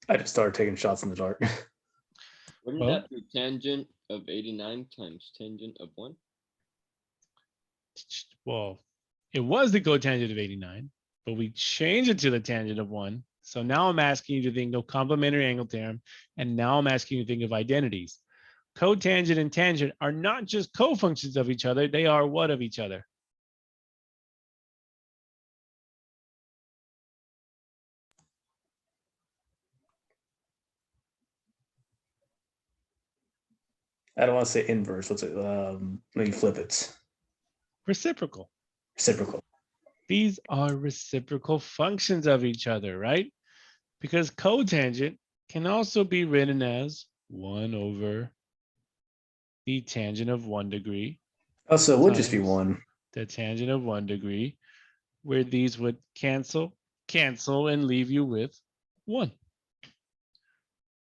I just started taking shots in the dark. Wouldn't Well- that be tangent of 89 times tangent of 1? Well, it was the cotangent of 89, but we changed it to the tangent of 1. So now I'm asking you to think of complementary angle theorem, and now I'm asking you to think of identities. Cotangent and tangent are not just cofunctions of each other, they are what of each other? I don't want to say inverse. What's it? Maybe flip it. Reciprocal. Reciprocal. These are reciprocal functions of each other, right? Because cotangent can also be written as 1 over the tangent of 1 degree. Oh, so it would just be times 1. The tangent of 1 degree, where these would cancel, and leave you with 1.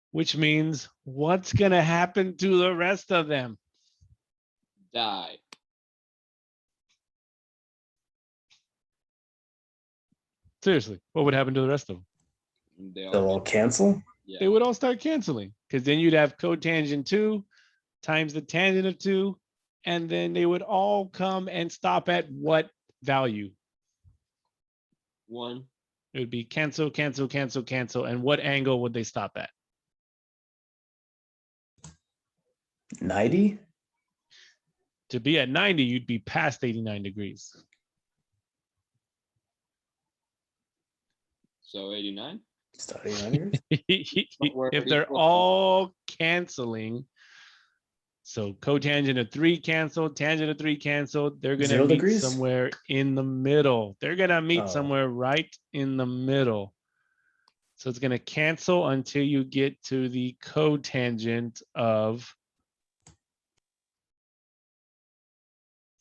Which means what's going to happen to the rest of them? Die. Seriously, what would happen to the rest of them? They They'll all, all cancel. yeah. They would all start canceling because then you'd have cotangent 2 times the tangent of 2, and then they would all come and stop at what value? 1. It would be cancel, cancel, cancel, cancel. And what angle would they stop at? 90. To be at 90, you'd be past 89 degrees. So 89. Start 89 degrees. If they're all canceling, so cotangent of 3 canceled, tangent of 3 canceled, they're going to 0 meet degrees? somewhere in the middle. They're going to meet Oh. somewhere right in the middle. So it's going to cancel until you get to the cotangent of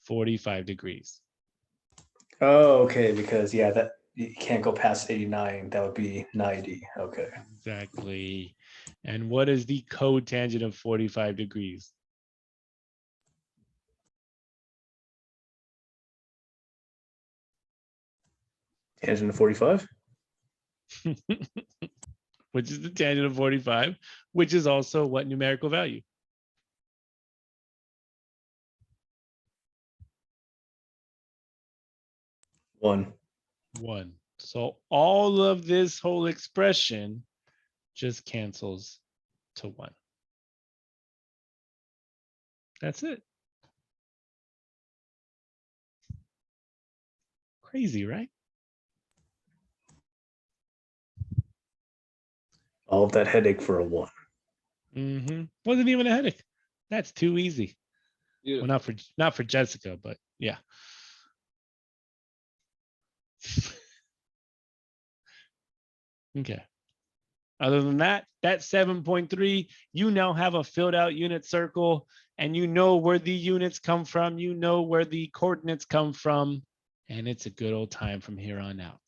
45 degrees. Oh, okay. Because yeah, that you can't go past 89. That would be 90. Okay. Exactly. And what is the cotangent of 45 degrees? Tangent of 45. Which is the tangent of 45, which is also what numerical value? One. 1. So all of this whole expression just cancels to 1. That's it. Crazy, right? All of that headache for a 1. Wasn't even a headache. That's too easy. Beautiful. Well, not for Jessica, but yeah. Okay. Other than that, that 7.3, you now have a filled out unit circle and you know where the units come from. You know where the coordinates come from. And it's a good old time from here on out.